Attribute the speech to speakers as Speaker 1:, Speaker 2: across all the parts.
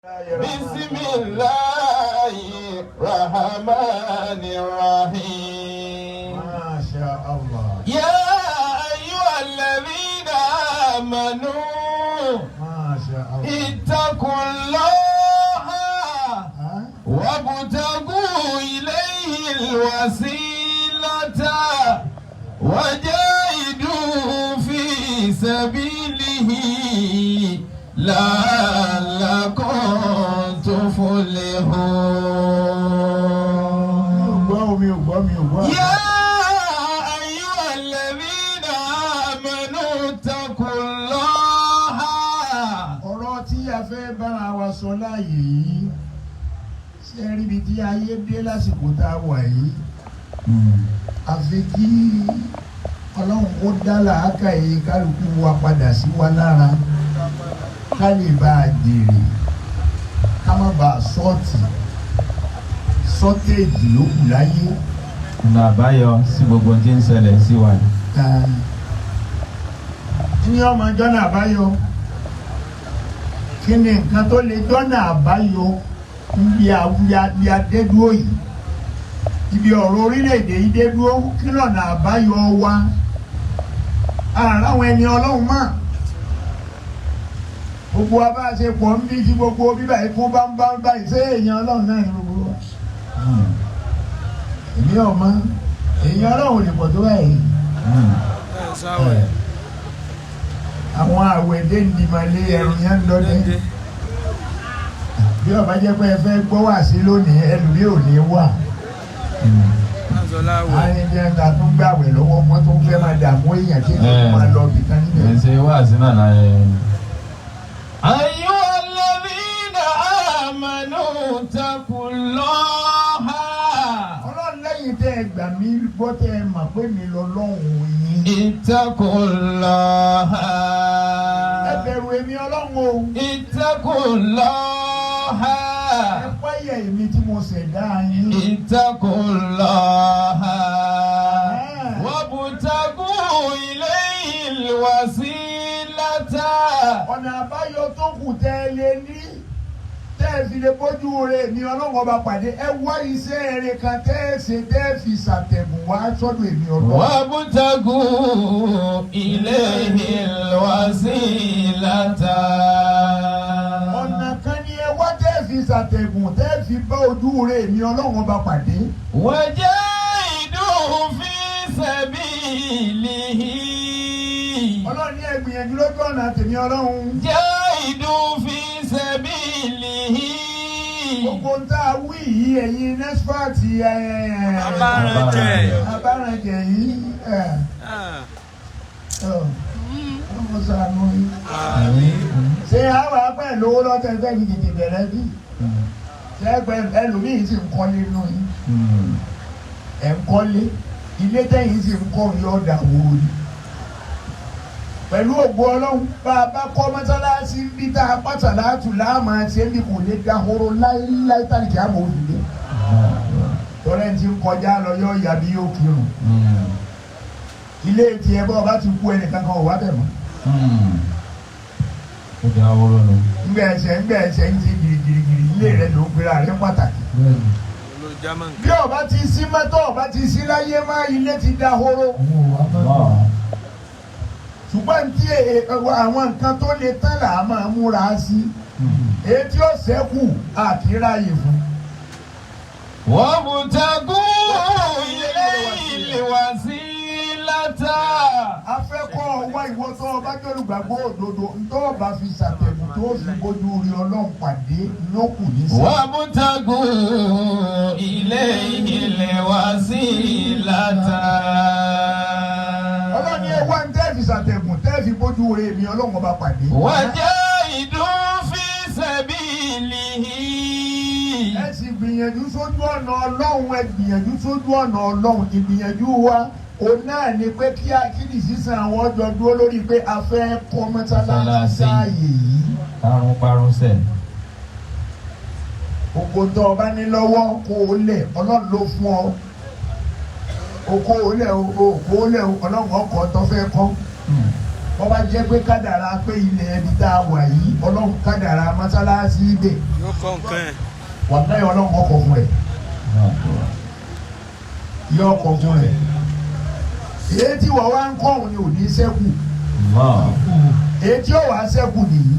Speaker 1: بسم الله الرحمن الرحيم.
Speaker 2: ما شاء الله.
Speaker 1: يا أيها الذين آمنوا
Speaker 2: ما شاء الله.
Speaker 1: اتقوا الله وابتغوا إليه الوسيلة وجاهدوا في سبيله لعلكم تفلحون. يا أيها الذين آمنوا اتقوا الله.
Speaker 2: ọ̀rọ̀ tí a fẹ́ bára wa sọ láàyè yìí ṣe rí ibi tí ayé dé lásìkò tá a wà yìí àfi kí ọlọ́run kó dá làákàyè kálukú wa padà sí wa lára ká lè bá a jèrè ká má bàa sọ́tẹ̀ẹ̀dì ló kù láyé.
Speaker 3: ọ̀nà àbáyọ sí gbogbo tí ń ṣẹlẹ̀ sí wa.
Speaker 2: ní ọmọ jọ́nà àbáyọ kí ni nǹkan tó lè jọ́nà àbáyọ níbi adédúró yìí ibi ọ̀rọ̀ orílẹ̀-èdè yìí dédúró kí lọ́nà àbáyọ wa àwọn ẹni ọlọ́run mọ̀ gbogbo wa bá ṣe pọ̀ ń bí kí gbogbo bíbá ikú bá ń báyìí ṣé èèyàn ọlọ́run náà ní gbogbo wa èmi ọmọ èèyàn ọlọ́run ò lè pọ̀ tó báyìí àwọn àwẹ̀dẹ́ ndìmọ̀lé ẹ̀rù yẹn ń lọ́dẹ bí ọba jẹ́ pé ẹ fẹ́ gbọ́ wá sí lónìí ẹlòmíì ò ní wà àyẹ̀dẹ́ ẹ̀ka tó ń gbàwẹ̀ lọ́wọ́ wọn tó ń fẹ́ máa dààmú èèyàn kí ẹ̀ máa lọ bìkan níbẹ̀.
Speaker 3: ẹ̀ ṣe wá sí náà láyé.
Speaker 1: أيها الذين آمنوا اتقوا الله.
Speaker 2: ọlọ́run lẹ́yìn tẹ́ ẹ gbà mí gbọ́ tẹ́ ẹ mọ̀ pé mi lọ lọ́hùn yín.
Speaker 1: اتقوا الله.
Speaker 2: ẹ bẹ̀rù èmi ọlọ́run o.
Speaker 1: اتقوا الله.
Speaker 2: ẹ páyà èmi tí mo ṣẹ̀dá yín.
Speaker 1: اتقوا الله. وابتغوا إليه الوسيلة.
Speaker 2: ọ̀nà àbáyọ tó kù tẹ́ ẹ lé ní tẹ́ ẹ fi lè bójú rẹ̀ ní ọlọ́run ọba pàdé ẹ wá iṣẹ́ eré kan tẹ́ ẹ ṣe tẹ́ ẹ fi ṣàtẹ̀gùn wá sọ́dọ̀ èmi ọlọ́run.
Speaker 1: وابتغوا إليه الوسيلة.
Speaker 2: ọ̀nà kan ni ẹ wá tẹ́ ẹ fi ṣàtẹ̀gùn tẹ́ ẹ fi bá ojú rẹ̀ èmi ọlọ́run ọba pàdé.
Speaker 1: وجاهدوا في سبيله.
Speaker 2: ọlọ́run ní ẹ gbìyànjú lójú ọ̀nà tèmi ọlọ́run.
Speaker 1: جاهدوا في سبيله.
Speaker 2: gbogbo ń tá a wí yìí ẹ̀yin nẹ́sífàtì abárànjẹ yìí ọmọ sànù yìí. ṣé àwọn apẹ́ lówó lọ́tẹ̀ fẹ́ kí tètè bẹ̀rẹ̀ bí? ṣé ẹlòmíì sì ń kọ́lé nù yìí? ẹ̀ ń kọ́lé ilé tẹ̀yìn sì ń kọ́ yọ̀ ọ̀dà wòó ni. pẹ̀lú ògbó ọlọ́run bá a bá kọ́ mọ́sálásí bí tá a pàtàlátù láàmú àti ẹ̀mí kò lè da horo láíláí tàbí àmọ́ òdìdé. tọ́lẹ̀ ti ń kọjá lọ yọ ìyá bí yóò kírun. ilé tiẹ̀ bọ́ ọba ti kú ẹnìkan kan ò wá bẹ̀ mọ́.
Speaker 3: ó di àwòrán nù.
Speaker 2: ńgbẹ́ ẹsẹ̀ ń ti girigiri ilé rẹ̀ ló ń gbéra rẹ̀ pàtàkì. bí ọba ti sí mọ́tò ọba ti sí láyé má ilé ti da horo. ṣùgbọ́n tí àwọn nǹkan tó lè tán là á máa múra sí èyí tí ó ṣẹ́kù àkíráyè fún.
Speaker 1: وابتغوا إليه الوسيلة.
Speaker 2: afẹ́kọ́ ọwọ́ ìwọ tó ọba jọ̀lùgbàgbọ́ òdodo ntọ́ ọba fi ṣàtẹ̀gùn tó fi bójú rí ọlọ́run pàdé lókù ní sí.
Speaker 1: وابتغوا إليه الوسيلة.
Speaker 2: ọlọ́ni ẹ wá ń tẹ́ fi ṣàtẹ̀gùn tẹ́ fi bójú rí èmi ọlọ́run ọba pàdé.
Speaker 1: وجاهدوا في سبيله.
Speaker 2: ẹ sì gbìyànjú sójú ọ̀nà ọlọ́run ẹ gbìyànjú sójú ọ̀nà ọlọ́run ìgbìyànjú wa òun náà ni pé kí akíní sísan àwọn ọjọ́ dúró lórí pé a fẹ́ kọ́ mọ́sálásí ààyè yìí.
Speaker 3: parun sẹ̀.
Speaker 2: gbogbo tó o bá ní lọ́wọ́ kó o lẹ̀ ọlọ́run ló fún ọ o kó o lẹ̀ o kó o lẹ̀ ọlọ́run ọkọ̀ tó fẹ́ kọ́. wọ́n bá jẹ́ pé kádàrá pé ilẹ̀ ẹbí tá a wà yìí ọlọ́run kádàrá mọ́sálásí ibẹ̀
Speaker 4: yóò kọ́ nǹkan ẹ̀.
Speaker 2: wàláhì ọlọ́run ọkọ̀ fún ẹ̀ yọ ọkọ̀ fún ẹ̀ èyí tí wọ́n wá ń kọ́ òun ni ò ní sẹ́kù èyí tí ó wà á sẹ́kù nìyí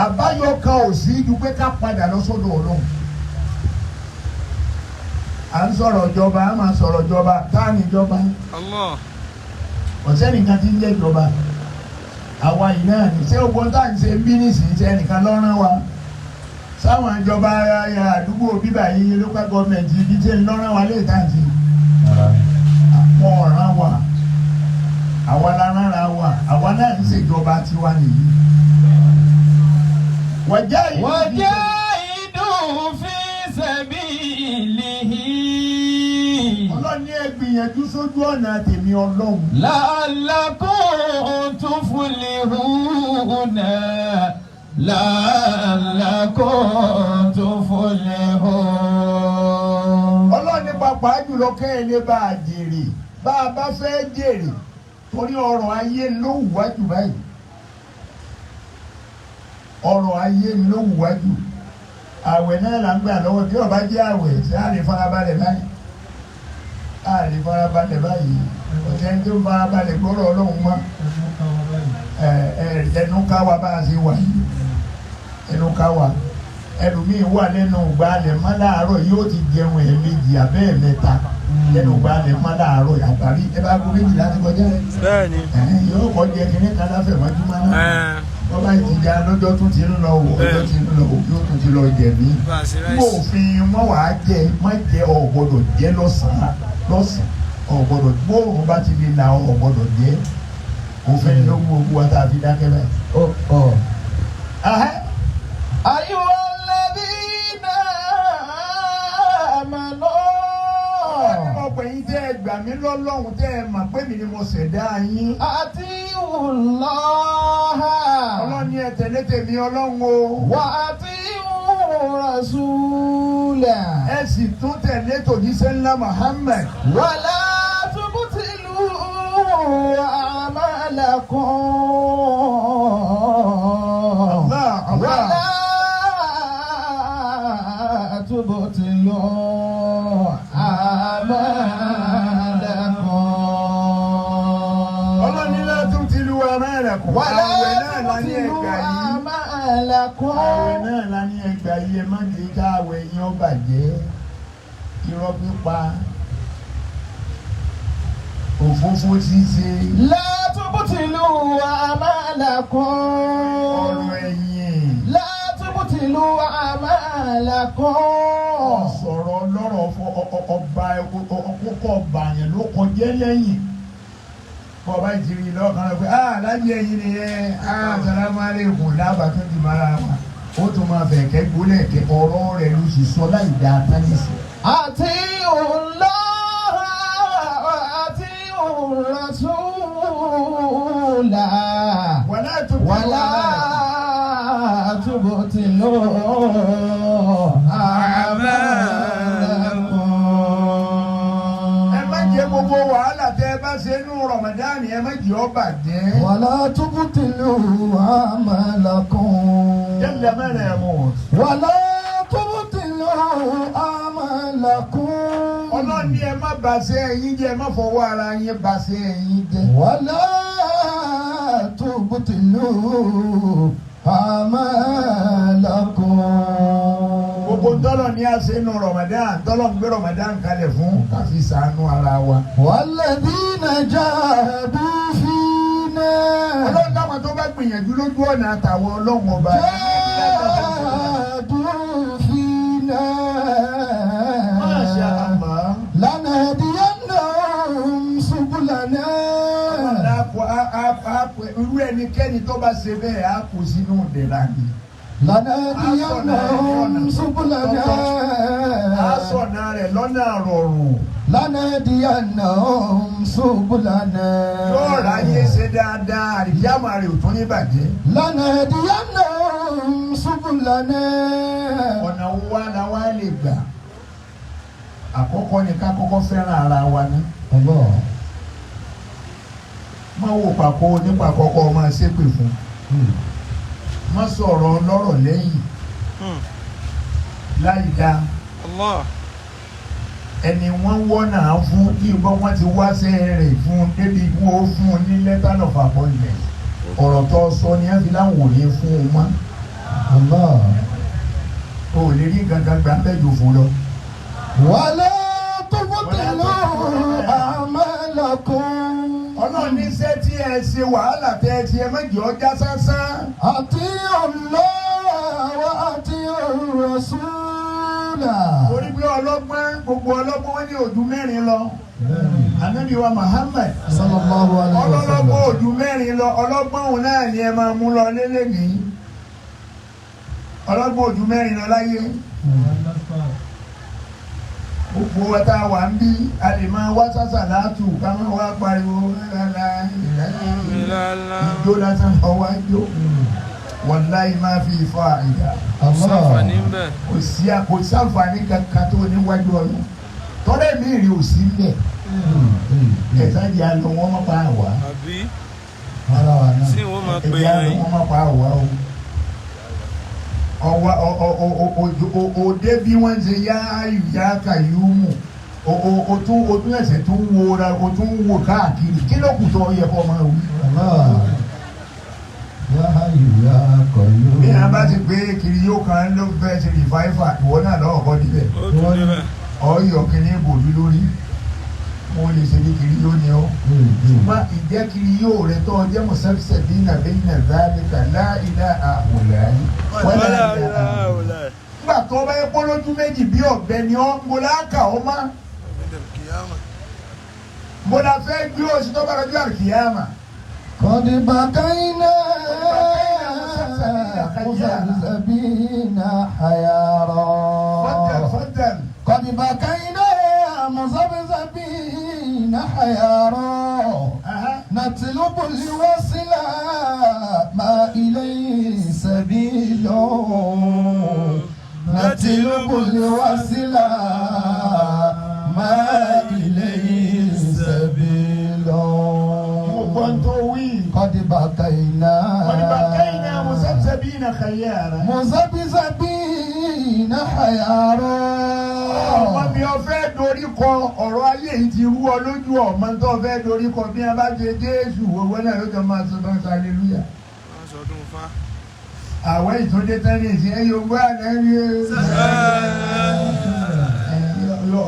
Speaker 2: àbáyọ kan ò sí ju pé ká padà lọ sọ́dọ̀ ọlọ́run à ń sọ̀rọ̀ ìjọba a máa sọ̀rọ̀ ìjọba táà ní ìjọba ọ̀sẹ́ nìkan ti ń jẹ́ ìjọba àwa yìí náà ní ṣé ogun tá à ń ṣe ń bí nísìnyí ṣe ẹnìkan lọ́rán wa sáwọn ìjọba àdúgbò bíbà yìí local government ibi tí ń lọ́rán wa lè tà ń ṣe àpọ̀ ọ̀ràn wa àwa lára wa àwa náà ń ṣèjọba tiwa nìyí.
Speaker 1: wajahidun fi sabilihi.
Speaker 2: Ọlọ́run ní ẹ gbìyànjú sójú ọ̀nà tèmi Ọlọ́run.
Speaker 1: la'allakum tuflihuna la'allakum tuflihun.
Speaker 2: Ọlọ́run ní pàápàá jùlọ kẹ́hìnlẹ́ bá a jèrè bá a bá fẹ́ jèrè torí ọrọ̀ ayé ló wù wájú báyìí ọrọ̀ ayé ló wù wájú àwẹ̀ náà là ń gbà lọ́wọ́ tí ọba jẹ́ àwẹ̀ tí a lè farabalẹ̀ báyìí ọ̀sẹ̀ tó farabalẹ̀ gbọ́rọ̀ Ọlọ́run mọ́ ẹnu ká wa bá a ṣe wà yìí ẹnu ká wa ẹlòmíì wà lẹ́nu gbalẹ̀ mọ́ láàárọ̀ yóò ti jẹun ẹ̀ẹ̀mejì abẹ́ ẹ̀mẹ́ta lẹ́nu gbalẹ̀ mọ́ láàárọ̀ àgbárí ẹ bá gbọ́ méjì láti kọjá
Speaker 4: bẹ́ẹ̀ni
Speaker 2: yóò kọ́ jẹ kínní kan láfẹ̀ mọ́júmọ́ náà wọ́n bá ti já lọ́jọ́ tún ti ń lọ wò ọjọ́ ti ń lọ wò yóò tún ti lọ jẹ mí. mo òfin mọ́ wàá jẹ má jẹ ọ̀ gbọ́dọ̀ jẹ lọ́sàn-án ọ̀ gbọ́dọ̀ gbóòórùn bá ti lè la ọ̀ gbọ́dọ̀ jẹ òfin ló mú ogun wa tá a fi dákẹ́ báyìí.
Speaker 1: ayyuhalladhina amanu.
Speaker 2: ọ̀pọ̀ yìí tẹ́ ẹ gbà mí lọ́lọ́run tẹ́ ẹ mà pé mi ni mo ṣẹ̀dá yín.
Speaker 1: atiullaha.
Speaker 2: Ọlọ́run ní ẹ tẹ̀lé tèmi Ọlọ́run o.
Speaker 1: wa atiur rasula.
Speaker 2: ẹ sì tún tẹ̀lé tòjíṣẹ́ ńlá Muhammad.
Speaker 1: wala tubtilu a'malakum. wala tubtilu a'malakum.
Speaker 2: Ọlọ́run ní la tubtilu a'malakum.
Speaker 1: wala
Speaker 2: àwẹ̀ náà la ní
Speaker 1: tubtilu
Speaker 2: ẹgbà yìí.
Speaker 1: a'malakum.
Speaker 2: àwẹ̀ náà la ní ẹgbà yìí ẹ má jẹ́ ká àwẹ̀ yín ó bàjẹ́ irọ́ pípa òfófó ṣíṣe.
Speaker 1: la tubtilu a'malakum.
Speaker 2: ọ̀rọ̀ ẹ̀yìn.
Speaker 1: la tubtilu a'malakum.
Speaker 2: sọ̀rọ̀ lọ́rọ̀ ọba ọkọ̀ ọba yẹn ló kọjá lẹ́yìn. bọ́ọ̀bá ìjìrì lọ́kàn rẹ̀ pé alájí ẹ̀yìn ni assalamu alaikum lábàá tó di mara wa ó tún máa fẹ̀ kẹ́ gbólẹ̀ kẹ́ ọ̀rọ̀ rẹ̀ ló sì sọ láì dá tánìsì.
Speaker 1: atiullaha wa atiur rasula.
Speaker 2: wàlá
Speaker 1: tubtilu a'malakum.
Speaker 2: ẹ má jẹ́ gbogbo wàhálà tẹ́ ẹ bá ṣe nú Ramadan ẹ má jẹ́ ó bàjẹ́.
Speaker 1: wala tubtilu a'malakum.
Speaker 2: jẹ́lẹ̀ mẹ́rẹ̀ mọ̀.
Speaker 1: wala tubtilu a'malakum.
Speaker 2: Ọlọ́run ní ẹ má bàṣẹ ẹ̀yin jẹ́ ẹ má fọwọ́ ara yín bàṣẹ ẹ̀yin jẹ́.
Speaker 1: wala tubtilu a'malakum.
Speaker 2: gbogbo tọ́lọ̀ ní àṣẹ nù Ramadan tọ́lọ̀ ń gbé Ramadan kalẹ̀ fún káfí ṣàánú ara wa.
Speaker 1: walladhina jahadu fina.
Speaker 2: Ọlọ́run táwọn tó bá gbìyànjú lójú ọ̀nà àtàwọn Ọlọ́run ọba.
Speaker 1: jahadu fina.
Speaker 2: Masha Allah.
Speaker 1: lanahdiyannahum subulana.
Speaker 2: irú ẹnikẹ́ni tó bá ṣe bẹ́ẹ̀ á kù sínú ìdẹ̀ra ni.
Speaker 1: lanahdiyannahum subulana.
Speaker 2: á sọ̀nà rẹ̀ lọ́nà rọrùn.
Speaker 1: lanahdiyannahum subulana.
Speaker 2: yóò ráyè ṣe dáadáa àríyámà rẹ̀ ò tún ní bàjẹ́.
Speaker 1: lanahdiyannahum subulana.
Speaker 2: ọ̀nà wo wá la wá lè gbà àkọ́kọ́ ni ká kọ́kọ́ fẹ́ràn ara wa ní. má wò pàkó nípa kọ́kọ́ máa ṣépè fún má sọ̀rọ̀ lọ́rọ̀ lẹ́yìn láì dá ẹni wọ́n wọ́nà fún kí wọ́n ti wáṣẹ́ rẹ̀ fún débi wọ́n ó fún un ní letter of appointment ọ̀rọ̀ tó sọ ni ẹ fi láwọn ò ní fún un mọ́ o ò lè rí gangan gbà bẹ́ẹ̀ fún lọ.
Speaker 1: wàlẹ́ tó bókè lọ àmàlàkùn.
Speaker 2: Ọlọ́run ní iṣẹ́ tí ẹ ṣe wàhálà tẹ ẹ ti ẹ méjì ọjà sásán.
Speaker 1: àti Allah àti Rasula.
Speaker 2: Torí pé ọlọ́gbọ́n gbogbo ọlọ́gbọ́n wọn ní ojú mẹ́rin lọ. Ànábì wa Muhammad.
Speaker 1: sallallahu alaihi wasallam.
Speaker 2: Ọlọ́gbọ́n ojú mẹ́rin lọ ọlọ́gbọ́n òun náà ni ẹ máa mú lọ lélẹ̀ nìyí. Ọlọ́gbọ́n ojú mẹ́rin lọ láyé. Gbogbo wa tá a wà ń bí a lè máa wá sásà látù ká máa wá pariwo ìjó lásán ọwọ́ ìjó wàláhì máa fi ìfọ àìdá. Kò sáǹfààní kankan tó níwájú ọlọ́ tọ́lẹ̀ mi rí òsì ńlẹ̀ ẹ̀sán ìdí àlọ́ wọn máa pa àwà ìdí àlọ́ wọn máa pa àwà o òde bí wọ́n ṣe yá ayù yá kàyúmù o tún ẹsẹ̀ tún wo ra o tún wo káàkiri kí ló kù tó yẹ kó máa wí. bí a bá ti gbé kiri yóò kan ló fẹ́ ṣe rìfáìfà ìwọ náà lọ́wọ́ kọ́ níbẹ̀ ọ̀yọ́ kìíní bòbí lórí wọ́n lè ṣe ní kiri yóò ní ọ́ ṣùgbọ́n ìjẹ́ kiri yóò rẹ̀ tó ọjọ́ mọ̀sẹ́fẹ́sẹ̀ bí nàbẹ́yìn àzáàlẹ́kà láìlá àwòláyé nígbà tó bá yẹ kó lójú méjì bí ọ̀gbẹ́ ni ọ́ mo láàkà ọ́ má mo la fẹ́ gbé oṣù tó bá lọ́jọ́ àkìyàmà.
Speaker 1: قد بقينا مذبذبين حيارا.
Speaker 2: فضل
Speaker 1: قد بقينا مذبذبين حيارا. نطلب الوصل ما إليه سبيل. نطلب الوصل ما إليه سبيل. قد بقينا
Speaker 2: مذبذبين خيارا.
Speaker 1: مذبذبين حيارا.
Speaker 2: ọmọ mi ò fẹ́ dorí kọ ọ̀rọ̀ ayé yìí ti rú ọ lójú ọmọ tó fẹ́ dorí kọ bí a bá jẹ Jésù owó náà ló jọ máa sọ bá ń sọ hallelujah. àwọ̀ ìtúndé tẹ́lẹ̀sì ẹ yóò gbọ́ àná rí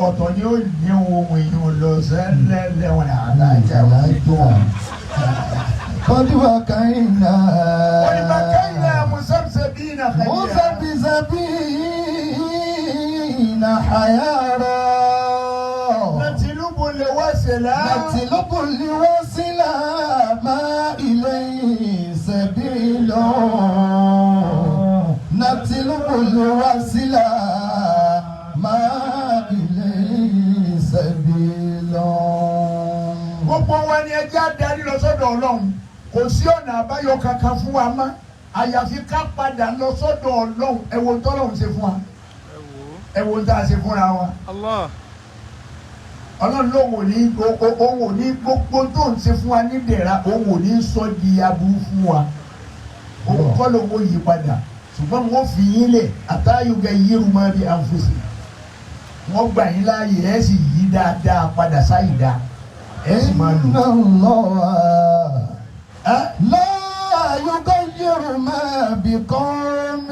Speaker 2: ọ̀tọ̀ ni ó ní ohun èèyàn lọ sẹ́lẹ̀ lẹ́wọ̀n àdájá wájú wọn.
Speaker 1: قد بقينا
Speaker 2: مذبذبين
Speaker 1: حيارا.
Speaker 2: نطلب الوصل ما إليه سبيل. نطلب الوصل ما إليه سبيل. gbogbo wa ni ẹjẹ́ adarí lọ sọ́dọ̀ Ọlọ́run kò sí ọ̀nà àbáyọ kankan fún wa mọ́ àyàfi ká padà lọ sọ́dọ̀ Ọlọ́run ẹ wo tọ́lọ́run ṣe fún wa ẹ wo tá a ṣe fúnra wa. Ọlọ́run lòun ò ní gbogbo tó ń ṣe fún wa nídẹ̀ra òun ò ní sọ di aburú fún wa òun kọ́ lòun ó yí padà ṣùgbọ́n wọ́n fi yín lẹ̀ àtàyùgẹ̀ yírù máa bí àǹfọ̀sì wọ́n gbà yín láàyè ẹ̀ sì yí dáadáa padà sáyì dáa.
Speaker 1: إن الله لا يغير ما بقوم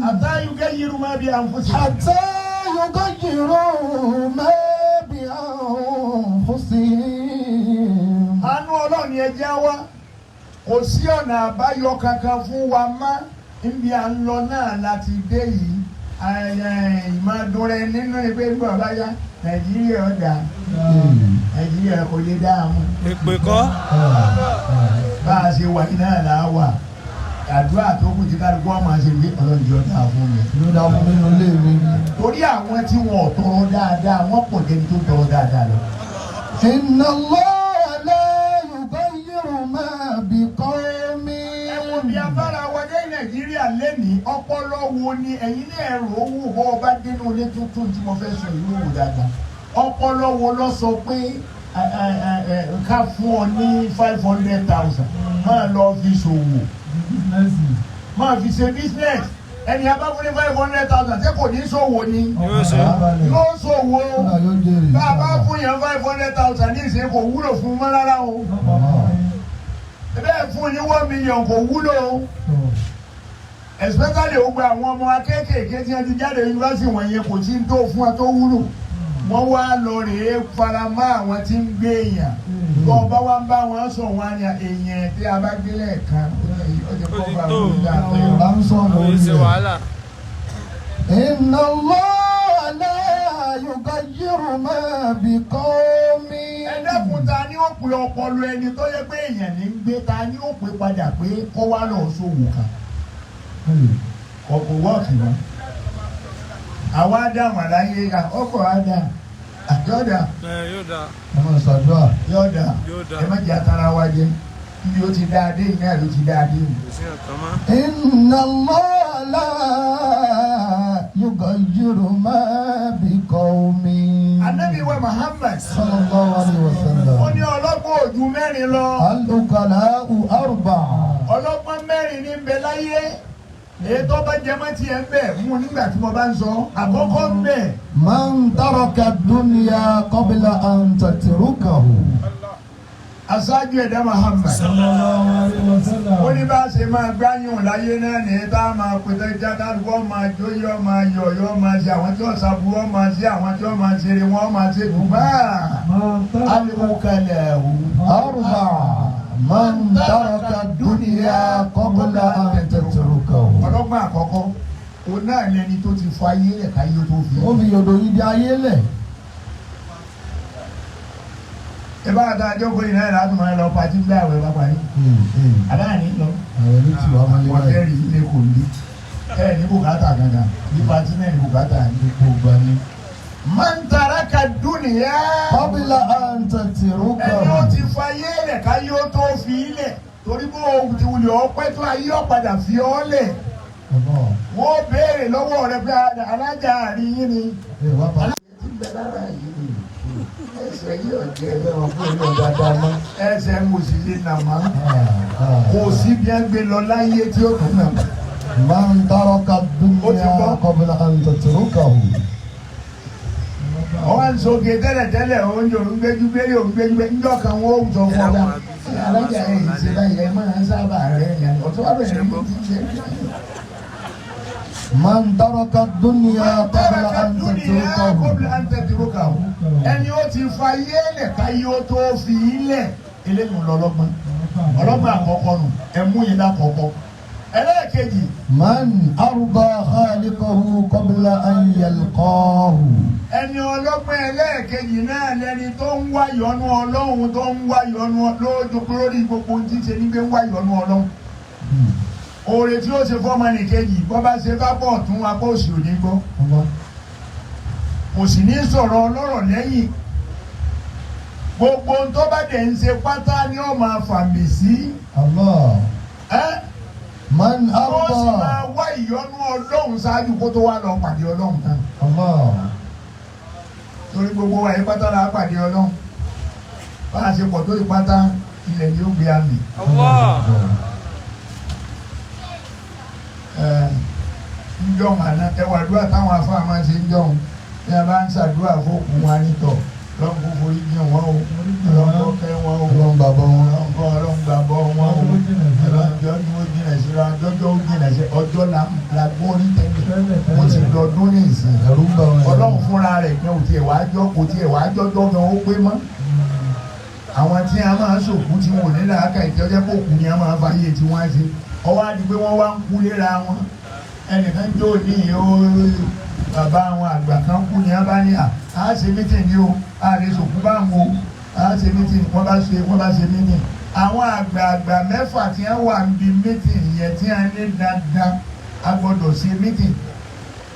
Speaker 2: حتى يغيروا ما بأنفسهم
Speaker 1: حتى يغيروا ما بأنفسهم.
Speaker 2: àánú Ọlọ́run yẹn já wa kò sí ọ̀nà àbáyọ kankan fún wa mọ́ níbi à ń lọ náà láti dé yìí ìmọ̀dúnrẹ́ nínú ẹgbẹ́ bàbá yá Nàìjíríà ọ̀dà Nàìjíríà kò lè dá a mú.
Speaker 4: èpè kọ́.
Speaker 2: bá a ṣe wà iná là á wà àdúrà tó kù tí kálukú ọmọ ṣe gbé ọlọ́jọ́ dáa fún mi.
Speaker 1: ló dá fún mi nílé mi.
Speaker 2: torí àwọn tí wọn ò tọrọ dáadáa wọn pọ̀ jẹ́ni tó tọrọ dáadáa lọ.
Speaker 1: إن الله لا يغير ما بقوم.
Speaker 2: ẹ wo bí abára wọlé Nàìjíríà lẹ́nìí ọpọlọ wo ni ẹ̀yin ní ẹ̀rọ owó bọ́ ọba dénú ilé tuntun tí mo fẹ́ sọ ìlú wò dáadáa ọpọlọ wo lọ sọ pé ká fún ọ ní 500,000 máa lọ fi ṣòwò máa fi ṣe business ẹni a bá fún ní 500,000 ṣé kò ní ṣòwò ni yóò ṣòwò bá a bá fún yẹn 500,000 ní ìṣe kò wúlò fún mọ́ rárá o bẹ́ẹ̀ fún ní 1 million kò wúlò o especially ó gba àwọn ọmọ akékèké tí wọ́n ti jáde yunifásitì wọ̀nyẹn kò tí ń tó fún wa tó wúlò wọ́n wá lọ rèé faramá àwọn tí ń gbé èèyàn tó ọba wa ń bá wọn sọ wọn ni èèyàn tí a bá gbé lẹ́ẹ̀kan ó ti kọ́ bá wọn dá pé ọba ń sọ wọn ní ẹ̀.
Speaker 1: Inna Allah la yughayyiru ma biqawmin.
Speaker 2: ẹ dẹ́kun ta ni ó pe ọpọlọ ẹni tó yẹ pé èèyàn ní ń gbé ta ni ó pe padà pé kó wá lọ sówò kan ọkọ̀ wọ́ọ̀kì wọn àwa dá wọn láyé ọkọ̀ àdá yọ̀dà yọ̀dà ẹ má jẹ́ àtàrà wa jẹ ibi ó ti dáadé iná ló ti dáadé o.
Speaker 1: Inna Allah la yughayyiru ma biqawmin.
Speaker 2: Ànábì wa Muhammad
Speaker 1: sallallahu alaihi wasallam.
Speaker 2: ó ní ọlọ́gbọ́n ojú mẹ́rin lọ.
Speaker 1: Al-ukala'u arba'a.
Speaker 2: ọlọ́gbọ́n mẹ́rin ní bẹ láyé èyí tó bá jẹ mọ́ tiẹ̀ ń bẹ̀ mú nígbà tí mo bá ń sọ àkọ́kọ́ ń bẹ̀.
Speaker 1: Man taraka ad-dunya qabla an tatrukahu.
Speaker 2: Aṣáájú ẹ̀dá Muhammad ó ní bá ṣe máa gbáyùn láyé náà ní tá a máa pètè jákàlùkọ́ máa jó yọ́ máa yọ̀ yọ́ máa ṣe àwọn tí wọ́n ṣàbúrò máa ṣe àwọn tí wọ́n máa ṣeré wọ́n máa ṣe dùbà al-ukala'u
Speaker 1: arba'a. Man taraka ad-dunya qabla an tatrukahu.
Speaker 2: ọlọ́gbọ́n àkọ́kọ́ òun náà lẹni tó ti fọ ayé lẹ̀ káyé tó fi.
Speaker 1: Ó fi yòdò yìí di ayé lẹ̀.
Speaker 2: ìbá àti àjọpọ̀ yìí náà láti máa lọ pàtí bí àwẹ̀ bá parí. àdáàní lọ.
Speaker 1: Àwọn ẹni tí wàá máa lé
Speaker 2: wọ́n tẹ́rì ilé kò ní. ẹ ní bùkátà gangan ní pàtí náà ní bùkátà ní gbogbo ní. Man taraka ad-dunya
Speaker 1: qabla an tatrukahu.
Speaker 2: ẹni ó ti fa ayé lẹ̀ káyé ó tó fi ilẹ̀ torí bó ohun ti wulẹ̀ ọpẹ́ tó ayé ọ̀padà fi ọ́ lẹ̀. wọ́n béèrè lọ́wọ́ rẹ pé alájà àríyìn ni. ẹsẹ̀ yìí ọ̀jẹ̀ ẹgbẹ́ wọn fún ìlú dáadáa mọ́ ẹsẹ̀ mo sì lè nà mọ́ kò sí bí ẹ gbé lọ láyé tí ó tún nà mọ́.
Speaker 1: Man taraka ad-dunya qabla an tatrukahu.
Speaker 2: ọwọ́ ń soge tẹ́lẹ̀tẹ́lẹ̀ oúnjẹ òǹgbẹ́júgbẹ́rẹ́ òǹgbẹ́júgbẹ́ ńjọ́ kan wọ́n ó sọ fún ọba alájà ẹ̀yìn ṣe báyìí ẹ máa ń sábà rẹ̀ yẹn ọ̀tún wà bẹ̀rẹ̀ ní ti ṣe.
Speaker 1: Man taraka ad-dunya qabla an tatrukahu.
Speaker 2: ẹni ó ti fa ayé lẹ̀ káyé ó tó fi ilẹ̀ eléyìí ń lọ ọlọ́gbọ́n àkọ́kọ́ nù ẹ̀mú yìí lákọ̀ọ́kọ́. ẹlẹ́ẹ̀kejì.
Speaker 1: Man arda khaliqahu qabla an yalqahu.
Speaker 2: ẹni ọlọ́gbọ́n ẹlẹ́ẹ̀kejì náà lẹni tó ń wá yọ́nú Ọlọ́run tó ń wá yọ́nú lórí gbogbo ohun tí ń ṣe nígbẹ́ ń wá yọ́nú Ọlọ́run. oore tí ó ṣe fọ́mọ nìkejì bọ́ bá ṣe bá bọ̀ tún apá òsì ò ní gbọ́ kò sì ní sọ̀rọ̀ ọlọ́rọ̀ lẹ́yìn gbogbo tó bá dẹ̀ ń ṣe pátá ni ó máa fàmì sí.
Speaker 1: Man arda.
Speaker 2: ó sì máa wá ìyọ́nú Ọlọ́run ṣáájú kó tó wá lọ pàdé Ọlọ́run náà. torí gbogbo wa yìí pátá la pàdé Ọlọ́run bá a ṣe pọ̀ tó yìí pátá ilẹ̀ ni ó gbé àmì. njọ́ àná ẹwà àdúrà táwọn afọ àmọ́ ṣe ń jọ̀hún ní a bá ń ṣàdúrà fókun wa nítọ̀ lọ́nkú forí jìn wọ́n o lọ́nkọ́ kẹ́ wọ́n o
Speaker 1: lọ́ngbàbọ̀ wọn
Speaker 2: lọ́ngbàbọ̀ wọn o lọ́njọ́ ni ó jìnà síra ọjọ́ ó jìnà sí ọjọ́ la gbọ́n ní tẹ́lẹ̀ mo ti lọ́dún ní ìsìn Ọlọ́run fúnra rẹ̀ ní òtí ẹ̀wà àjọ kò tí ẹ̀wà àjọ tó gan ó pé mọ́ àwọn tí a máa ń ṣòkú tí wọn ò ní làákà ìtọ́jẹ́ kó kù ni a máa fàyè tí wọ́n á ṣe ọwọ́ á di pé wọ́n wá ń kú léra wọn ẹnìkan jó ní bàbá àwọn àgbà kan kú ni wọ́n bá ní à ṣe mítìn ní o a lè ṣòkú bá ń wo a ṣe mítìn wọ́n bá ṣe mítìn àwọn àgbààgbà mẹ́fà tí wọ́n wà níbi mítìn yẹn tí wọ́n ní dandan a gbọ́dọ̀ ṣe mítìn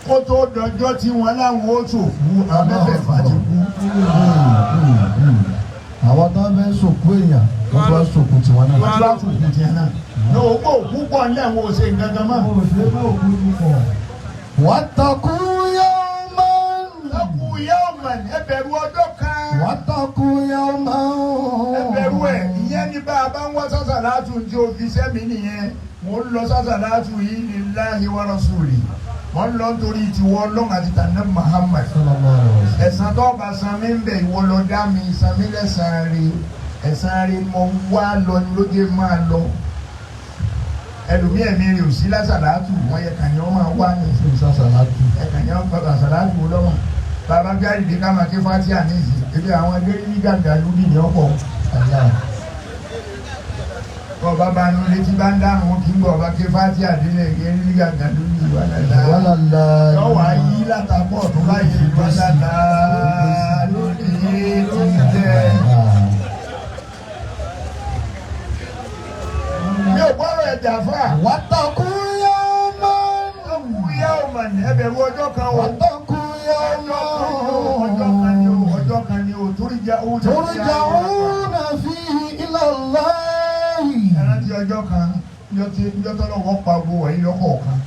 Speaker 2: kó tó dọjọ́ tí wọ́n láwọn ó ṣòkú àwọn mẹ́fẹ̀ẹ̀fà ti kú.
Speaker 1: àwọn tó ń bẹ sòkú èèyàn wọ́n bá sòkú tiwọn náà.
Speaker 2: wọ́n bá sòkú tiwọn náà. ní òkú òkú pọ̀ ní àwọn òṣè gangan mọ́.
Speaker 1: wattaqu yawman.
Speaker 2: wattaqu yawman ẹ bẹ̀rù ọjọ́ kan.
Speaker 1: واتقوا يوما
Speaker 2: ẹbẹ̀rù ẹ̀ ìyẹn ní bá a bá ń wá sásàlátù tí o fi sẹ́mi nìyẹn mo ń lọ sásàlátù yìí lillahi wa rasuli mo ń lọ nítorí tiwọ́ Ọlọ́run àti tànà Muhammad ẹ̀san tó bá san mí ń bẹ̀ ìwọ lọ dá mi san mí lẹ́san rí ẹ̀san rí mo wá lọ ní lóde máa lọ ẹlòmí ẹ̀mí rẹ̀ ò sí lásàlátù wọ́n yẹ kàn ní wọ́n máa wá ní ẹ̀kàn ní wọ́n gbọ́dọ̀ sàlátù lọ́wọ́ bàbá gáàrí dé ká máa ké Fátíà ní ìsìn ebi àwọn ẹgbẹ́ ní gàgà lórí ní ọ̀pọ̀ ọba bá nu létí bá ń dáhùn wọn kì í gbọ́ ọba ké Fátíà délẹ̀ ẹgbẹ́ ní gàgà lórí ìwádàlá lọ́wọ́ ayé látàpọ̀ tó báyìí ìwádàlá lórí ètò ìjẹ́. mi ò gbọ́dọ̀ ẹ̀jà fà.
Speaker 1: واتقوا يوما
Speaker 2: ẹbẹ̀rù ọjọ́ kan o.
Speaker 1: واتقوا يوما
Speaker 2: ọjọ́ kan ni o
Speaker 1: ترجعون فيه إلى الله
Speaker 2: ẹrántí ọjọ́ kan níjọ́ tọ́lọ́ wọ́n pa owó wọ̀nyí lọ́kọ̀ọ̀kan.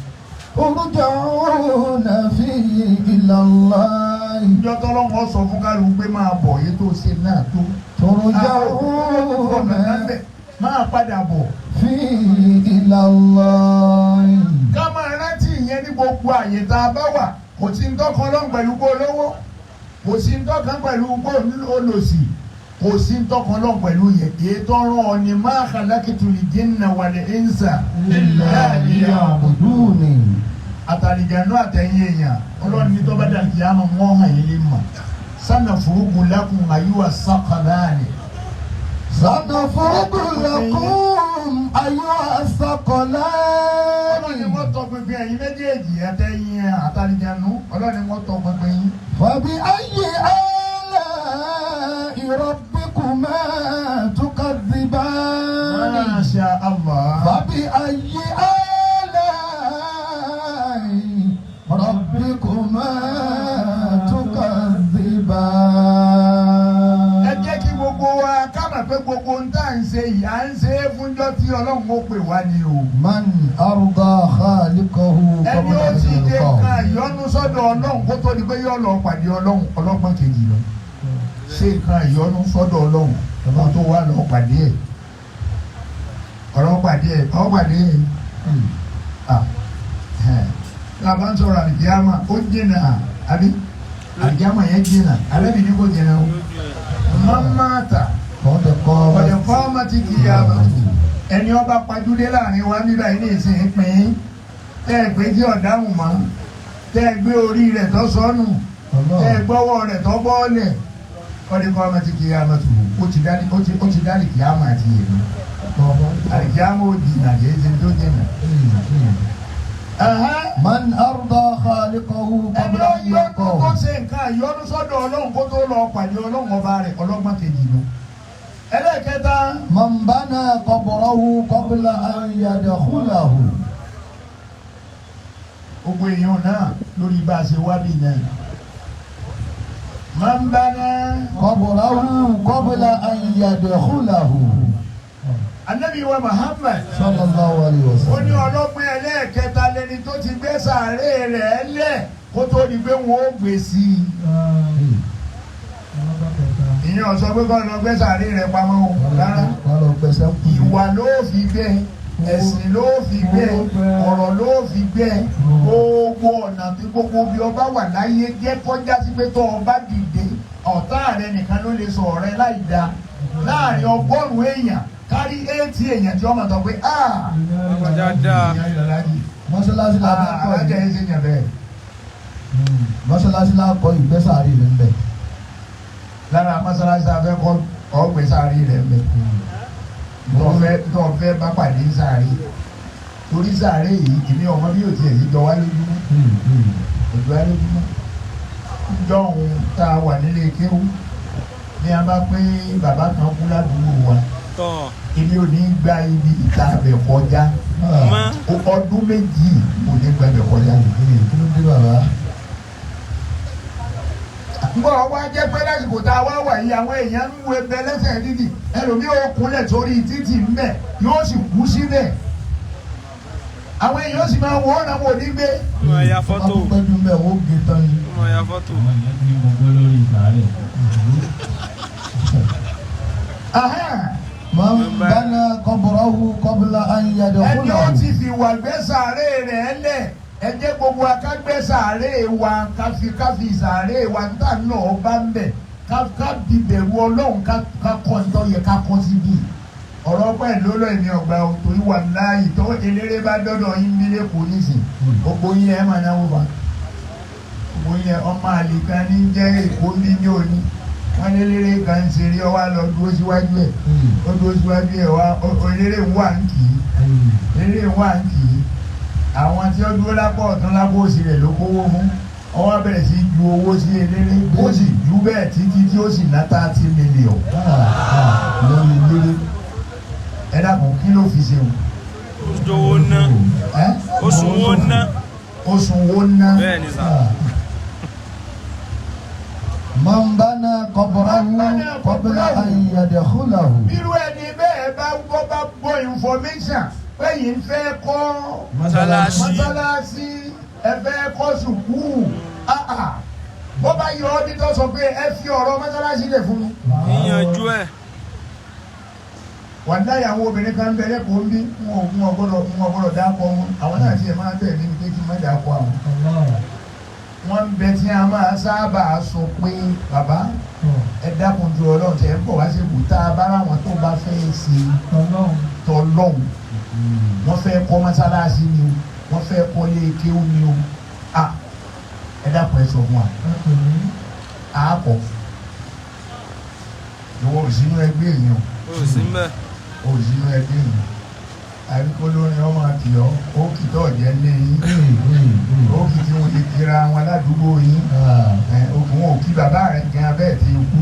Speaker 1: ترجعون فيه إلى الله
Speaker 2: níjọ́ tọ́lọ́ wọ́n sọ fún kálukú pé máa bọ̀ yé tó ṣe náà tó.
Speaker 1: ترجعون
Speaker 2: máa padà bọ̀.
Speaker 1: فيه إلى الله
Speaker 2: ká máa rántí ìyẹn ní gbogbo àyè tá a bá wà kò sí ń tọ́kan lọ́n pẹ̀lú gbó lówó kò sí ń tọ́kan pẹ̀lú gbó olòṣì kò sí ń tọ́kan lọ́n pẹ̀lú yẹn èyí tó rán ọ ní ma khalaqtul jinna wal insa
Speaker 1: إلا ليعبدون
Speaker 2: àtàlìjànú àtẹ̀yìn èèyàn ọlọ́run ní tó bá dà kí á mọ̀ wọ́n hàn yín lè mọ̀ sanafrugu lakum ayyuha saqalani.
Speaker 1: سنفرغ لكم أيها الثقلان
Speaker 2: ọlọ́run ni wọ́n tọ pinpin ẹ̀yin méjèèjì àtẹ̀yìn àtàlìjànú ọlọ́run ni wọ́n tọ pinpin yín.
Speaker 1: فبأي آلاء ربكما تكذبان
Speaker 2: ما شاء الله.
Speaker 1: فبأي آلاء ربكما تكذبان
Speaker 2: ẹ jẹ́ kí gbogbo wa ká mọ̀ pé gbogbo ń tà ń ṣe yìí à ń ṣe é fúnjọ́ tí ọlọ́run ó pè wá ni o.
Speaker 1: من أرضى خالقه
Speaker 2: ẹni ó ti dé nǹkan ìyọnu sọ́dọ̀ ọlọ́run kó tó di pé yọ lọ pàdé ọlọ́run ọlọ́gbọ́n kejì lọ ṣe nǹkan ìyọnu sọ́dọ̀ ọlọ́run kó tó wá lọ pàdé ẹ̀ ọ̀rọ̀ pàdé ẹ̀ ọ̀ pàdé ẹ̀ làbá ń sọ̀rọ̀ àlìkíyàmà ó jìnnà àbí àlìkíyàmà yẹn jìnnà àbẹ́bí ní kò jìnnà o mamata ọ̀dẹ̀ kọ́ ọmọ tí kìyàmà ẹni ọba pàjúdé láàrin wa nígbà yìí ní ìsìn pín tẹ́ ẹ gbé tí ọ̀dáhùn mọ́ tẹ́ ẹ gbé orí rẹ̀ tó sọnù tẹ́ ẹ gbọ́wọ́ rẹ̀ tó bọ́ọ̀lẹ̀ ọdún kọ́ ọmọ tí kìyàmà tù ó ti dá àlìkíyàmà àti yèmí àlìkíyàmà ó di ìnàjẹ́ ẹsẹ̀ tó jìnnà.
Speaker 1: من أرضى خالقه قبل أن
Speaker 2: ẹni ọjọ́ tó
Speaker 1: يلقاه
Speaker 2: ṣe nǹkan ìyọnu sọ́dọ̀ ọlọ́run kó tó lọ pàdé ọlọ́run ọba rẹ̀ ọlọ́gbọ́n kejì lọ. ẹlẹ́kẹta.
Speaker 1: من بنى قبره قبل أن يدخله.
Speaker 2: gbogbo èèyàn náà lórí bá a ṣe wá bí náà. من بنى
Speaker 1: قبره قبل أن يدخله.
Speaker 2: Ànábì wa Muhammad
Speaker 1: sallallahu alayhi wa
Speaker 2: ó
Speaker 1: sallam.
Speaker 2: ní ọlọ́gbìn ẹlẹ́ẹ̀kẹta lẹni tó ti gbé sàárè rẹ̀ lẹ̀ kó tó di pé wọ́n ó gbé sí i. ìyẹn ó sọ pé kọ́ lọ gbé sàárè rẹ̀ pamọ́ o rárá ìwà ló fi gbé ẹ̀sìn ló fi gbé ọ̀rọ̀ ló fi gbé gbogbo ọ̀nà tí gbogbo bí ọba wà láyé jẹ́ kọjá sí pé tó ọba dìde ọ̀tá rẹ̀ nìkan ló lè sọ ọ̀rẹ́ láì dáa láàrin ọgọ́rùn-ún èèyàn kárí 80 èèyàn tí wọ́n máa sọ pé
Speaker 1: mọ́ṣáláṣí la fẹ́ kọ́
Speaker 2: alájà ẹ̀ ṣe yàn bẹ́ẹ̀.
Speaker 1: mọ́ṣáláṣí la kọ́ ìgbésàárì rẹ̀ ń bẹ̀.
Speaker 2: lára mọ́ṣáláṣí la fẹ́ kọ́ ọ̀gbẹ́sàárì rẹ̀ ń bẹ̀. tó fẹ́ bá pàdé sàárì torí sàárì yìí ìní ọmọ bí yóò tiẹ̀ yí jọ wá lójúmọ́ òjò wá lójúmọ́. jọ̀hún tá a wà nílé kéwú ní a bá pé bàbá kan kú ládùúgbò wa èmi ò ní gba ibi ìta abẹ kọjá ọdún méjì kò ní gba abẹ kọjá
Speaker 1: kí ló dé bàbá.
Speaker 2: nbọ wa jẹ pé lásìkò tá a wá wà yìí àwọn èèyàn ń wo ẹbẹ lẹ́sẹ̀ dídì ẹlòmíì ó kúnlẹ̀ sórí títì ńbẹ yóò sì kú síbẹ̀ àwọn èèyàn sì máa wọ ọ̀nà wò ní gbé.
Speaker 4: ọmọ ya fọ́tò
Speaker 1: ọmọ pẹ́jú ń bẹ̀ wọ́n gé tán ni.
Speaker 4: ọmọ ya fọ́tò.
Speaker 1: من بنى قبره قبل أن
Speaker 2: ẹni ó
Speaker 1: يدخله.
Speaker 2: ti fi wà gbé sàárè rẹ̀ lẹ̀ ẹ jẹ́ gbogbo akágbé sàárè wa káfi sàárè wa níta náà bá ń bẹ̀ ká bìbẹ̀rù ọlọ́run ká kọ́ nítorí yẹ ká kọ́ síbi ọ̀rọ̀ pẹ̀lú ló ẹ̀mí ọgbà torí wà láàyè tó eléré bá dọ́dọ̀ yín nílé kò ní sìn gbogbo yín ẹ̀ máa náwó wa gbogbo yín ọmọ àlìkan ní jẹ́ èkó ní ní òní wọ́n ní eléré kan ń ṣeré ọwá lọ dúró síwájú ẹ̀ ó dúró síwájú ẹ̀ wá eléré wà ń kì í eléré wà ń kì í àwọn tí ó dúró lápò ọ̀tún lápò òsì rẹ̀ ló kówó fún ọwọ́ bẹ̀rẹ̀ sí ju owó sí eléré ó sì ju bẹ́ẹ̀ títí tí ó sì ná 30 mílíọ̀nù lórí eléré ẹ dàpọ̀ kí ló fi ṣe o.
Speaker 4: oṣù wo ná oṣù wo ná
Speaker 2: oṣù wo ná.
Speaker 4: bẹ́ẹ̀ ni sà.
Speaker 1: من بنى قبره قبل أن يدخله.
Speaker 2: irú ẹni bẹ́ẹ̀ bá gbọ́ information pé yìí ń fẹ́ kọ́ mọ́sálásí ẹ fẹ́ kọ́ sùkúù bó bá yọ ọ́ dídọ́ sọ pé ẹ fi ọ̀rọ̀ mọ́sálásí lè fún mi.
Speaker 4: ìyànjú ẹ̀.
Speaker 2: wàdá ìyàwó obìnrin kan bẹ̀rẹ̀ kó ń bí wọn ọgbọ́dọ̀ dákọ̀ wọn àwọn náà ti ẹ̀ máa bẹ̀rẹ̀ níbi pé kí n má dákọ̀ àwọn. wọ́n ń bẹ tí a máa sábà sọ pé bàbá ẹ dákun ju ọlọ́run tẹ̀ ń bọ̀ wá sí ibùta bára wọn tó bá fẹ́ ṣe tọ́lọ́hùn wọ́n fẹ́ kọ́ mọ́sálásí ni o wọ́n fẹ́ kọ́ lé kéwú ni o ẹ dákun ẹ sọ fún wa àákọ́ ìwọ òsínú ẹgbẹ́ yìí o òsínú ẹgbẹ́ yìí àríkó lórin ọmọ àkìyọ ó kìtọ́ ọ̀jẹ́ lé yín ó kì tí wọ́n lè kira wọn ládùúgbò yín wọn ò kí bàbá rẹ̀ gan bẹ́ẹ̀ ti kú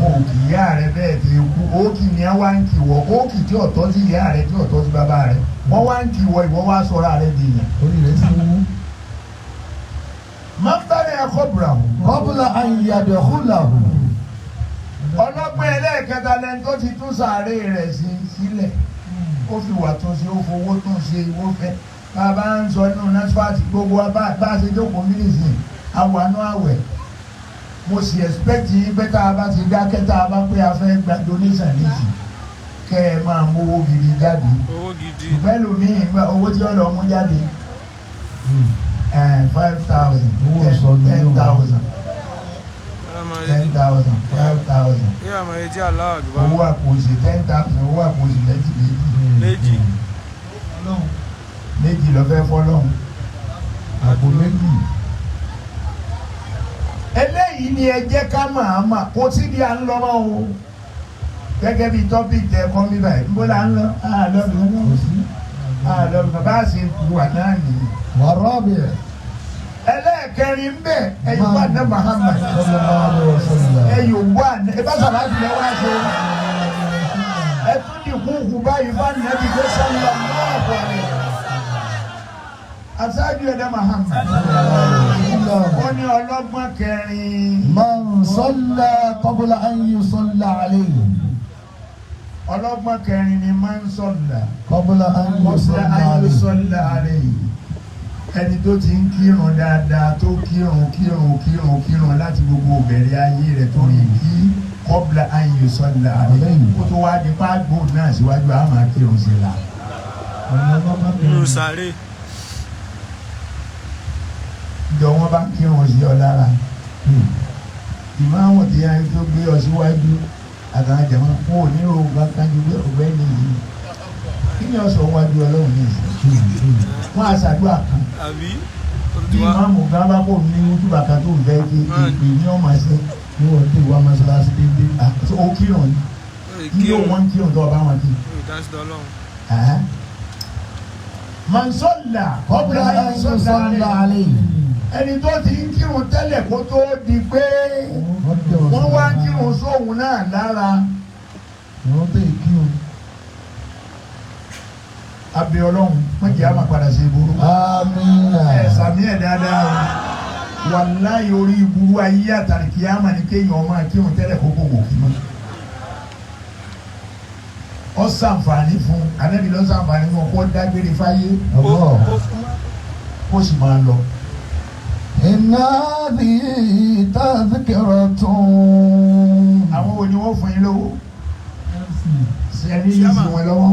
Speaker 2: wọn ò kì ìyá rẹ̀ bẹ́ẹ̀ ti kú ó kì ní wá ń kì wọ́ ó kì tí ọ̀tọ́ sí ìyá rẹ̀ tí ọ̀tọ́ sí bàbá rẹ̀ wọ́n wá ń kì wọ́ ìwọ́ wá sọ̀rọ̀ rẹ̀ di yẹn.
Speaker 1: orí rẹ̀ ti wú.
Speaker 2: máa ń bá ní ẹ̀kọ́ bùrà wọn.
Speaker 1: قبل أن يدخله.
Speaker 2: ọlọ́pẹ́ ẹlẹ́ẹ̀kẹta lẹ́ni tó ti tún sàárè rẹ̀ sílẹ̀ ó fi wà tún ṣe ó fowó tún ṣe ìwó fẹ́ bàbá ń sọ inú násífàtì gbogbo wa bá a ṣe jókòó mílíọ̀sì àwọnú àwẹ̀ mo sì expect yín pé tá a bá ti dákẹ́ tá a bá pé a fẹ́ gba donation nísì kẹ́ ẹ máa mú owó gidi jáde pẹ̀lú mi owó tí ó lọ mú jáde 5,000 10,000 10,000 5,000 owó àpòsí 10,000 owó àpòsí méjì lọ fẹ́ fọ́lọ́hún àpò méjì. eléyìí ni ẹ jẹ́ ká máa kó tí bí a ń lọ mọ́ o gẹ́gẹ́ bí tọ́pìkì tẹ kọ́ mi báyìí níbo la ń lọ àlọ́bìnrin bá a ṣe wà náà nìyí.
Speaker 1: والرابع
Speaker 2: ẹlẹ́ẹ̀kẹrin ń bẹ̀ ẹ̀yìn wà ní Muhammad ẹ̀yìn wà ní ẹ bá sọ̀rọ̀ àti ẹ wá ṣe ẹ tún ní kúkú báyìí bá nàbí tó sọ́nà náà bọ̀ ni aṣáájú ẹ̀dá Muhammad ó ní ọlọ́gbọ́n kẹrin.
Speaker 1: من صلى قبل أن يصلى عليه.
Speaker 2: ọlọ́gbọ́n kẹrin ni man salla
Speaker 1: قبل أن يصلى عليه.
Speaker 2: ẹni tó ti ń kírun dáadáa tó kírun láti gbogbo òbẹ̀rẹ̀ ayé rẹ̀ tó rí kí qabla an yusalla alayhi kó tó wá di pàgbó náà síwájú a máa kírun sí la.
Speaker 4: nínú sáré.
Speaker 2: jọ wọn bá kírun sí ọ lára ìmáàmù tí a tó gbé ọ síwájú àtàwọn jẹmọ fún onírò kankanjú pé ọ̀gbẹ́ni yìí kí ni ọsọ wájú Ọlọ́run ní ìsìn wọn àṣàdúrà kan tí ìmáàmù gan bá kò ní ojúbà kan tó ń bẹ ké èpè ní ọmọ ẹsẹ ní wọn tó wá mọ́ṣáláṣí déédéé àti ó kírun ní yóò wọn kírun tó ọba wọn kí. man salla qabla an yusalla alayhi. ẹni tó ti ń kírun tẹ́lẹ̀ kó tó di pé wọ́n wá ń kírun sóhun náà lára.
Speaker 1: wọ́n bẹ̀ kírun.
Speaker 2: abẹ Ọlọ́run wọ́n jẹ́ àmà padà sí ìburú.
Speaker 1: àmín.
Speaker 2: sàmì ẹ̀ dáadáa o wàláyé orí ìburú ayé àtàríkì àmà ní kéèyàn ọmọ kírun tẹ́lẹ̀ kó kò wò kí mọ́. ọ ṣàǹfààní fún Ànábì lọ ṣàǹfààní fún ọkọ dágbére fáyé kó sì máa lọ.
Speaker 1: إن هذه تذكرة
Speaker 2: àwọn wo ni wọ́n fún yín lówó ṣe ẹni yìí sí wọn lọ́wọ́.